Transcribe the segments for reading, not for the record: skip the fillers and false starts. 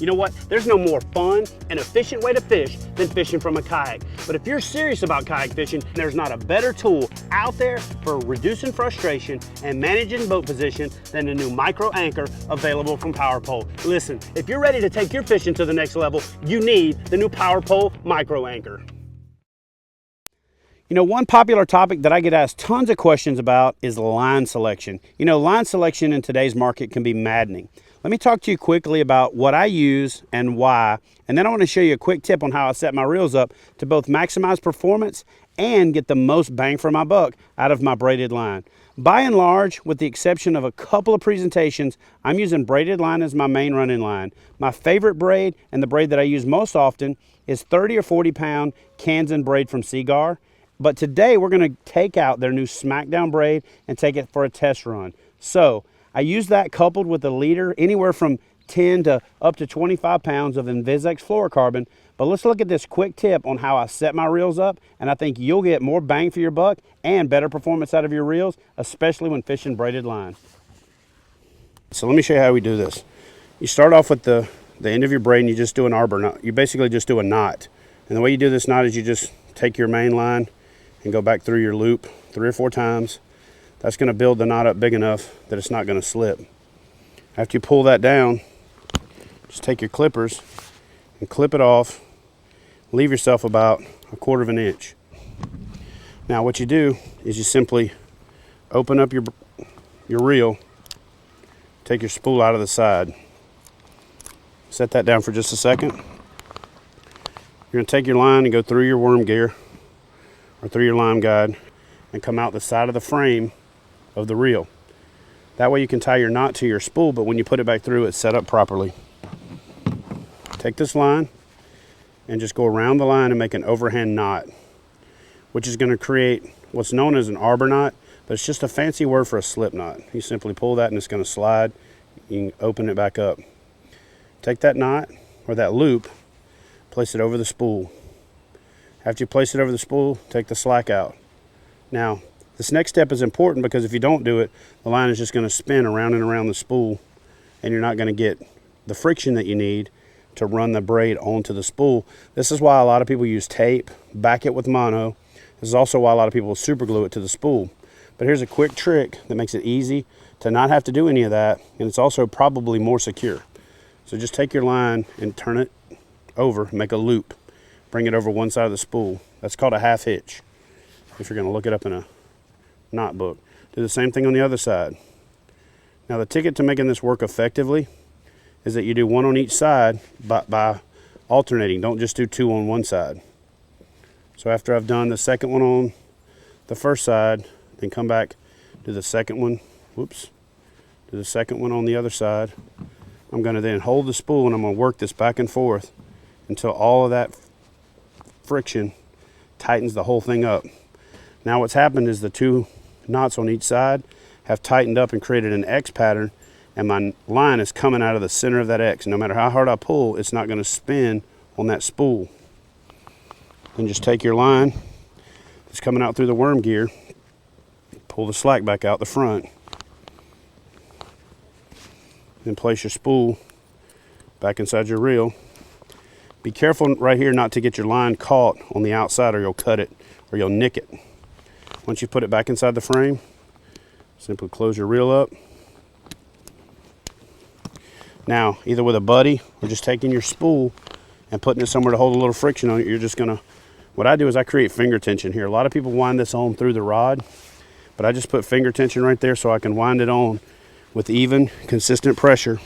You know what? There's no more fun and efficient way to fish than fishing from a kayak. But if you're serious about kayak fishing, there's not a better tool out there for reducing frustration and managing boat position than the new micro anchor available from PowerPole. Listen, if you're ready to take your fishing to the next level, you need the new PowerPole micro anchor. You know, one popular topic that I get asked tons of questions about is line selection. You know, line selection in today's market can be maddening. Let me talk to you quickly about what I use and why, and then I want to show you a quick tip on how I set my reels up to both maximize performance and get the most bang for my buck out of my braided line. By and large, with the exception of a couple of presentations, I'm using braided line as my main running line. My favorite braid, and the braid that I use most often, is 30 or 40 pound Kansan braid from Seagar. But today we're going to take out their new Smackdown braid and take it for a test run. So I use that coupled with a leader, anywhere from 10 to up to 25 pounds of Invisex fluorocarbon. But let's look at this quick tip on how I set my reels up, and I think you'll get more bang for your buck and better performance out of your reels, especially when fishing braided line. So let me show you how we do this. You start off with the end of your braid and you just do an arbor knot. You basically just do a knot. And the way you do this knot is you just take your main line and go back through your loop 3 or 4 times. That's going to build the knot up big enough that it's not going to slip. After you pull that down, just take your clippers and clip it off. Leave yourself about 1/4 inch. Now what you do is you simply open up your reel, take your spool out of the side. Set that down for just a second. You're going to take your line and go through your worm gear or through your line guide and come out the side of the frame of the reel. That way you can tie your knot to your spool, but when you put it back through, it's set up properly. Take this line and just go around the line and make an overhand knot, which is going to create what's known as an arbor knot, but it's just a fancy word for a slip knot. You simply pull that and it's going to slide. You can open it back up. Take that knot or that loop, place it over the spool. After you place it over the spool, take the slack out. Now, this next step is important because if you don't do it, the line is just going to spin around and around the spool, and you're not going to get the friction that you need to run the braid onto the spool. This is why a lot of people use tape, back it with mono. This is also why a lot of people super glue it to the spool. But here's a quick trick that makes it easy to not have to do any of that, and it's also probably more secure. So just take your line and turn it over, make a loop. Bring it over one side of the spool. That's called a half hitch, if you're going to look it up in a knot book. Do the same thing on the other side. Now the ticket to making this work effectively is that you do one on each side by alternating. Don't just do 2 on one side. So after I've done the second one on the first side, then come back, do the second one, do the second one on the other side. I'm going to then hold the spool and I'm going to work this back and forth until all of that friction tightens the whole thing up. Now what's happened is the 2 knots on each side have tightened up and created an X pattern, and my line is coming out of the center of that X. No matter how hard I pull, it's not going to spin on that spool. Then just take your line that's coming out through the worm gear, pull the slack back out the front, then place your spool back inside your reel. Be careful right here not to get your line caught on the outside or you'll cut it or you'll nick it. Once you put it back inside the frame, simply close your reel up. Now, either with a buddy or just taking your spool and putting it somewhere to hold a little friction on it, you're just gonna, what I do is I create finger tension here. A lot of people wind this on through the rod, but I just put finger tension right there so I can wind it on with even, consistent pressure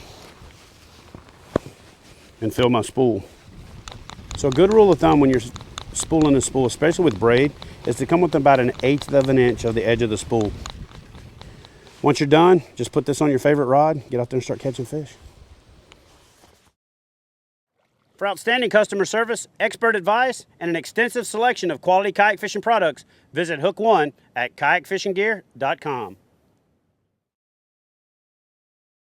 and fill my spool. So a good rule of thumb when you're spooling a spool, especially with braid, is to come with about 1/8 of an inch of the edge of the spool. Once you're done, just put this on your favorite rod, get out there and start catching fish. For outstanding customer service, expert advice, and an extensive selection of quality kayak fishing products, visit Hook One at kayakfishinggear.com.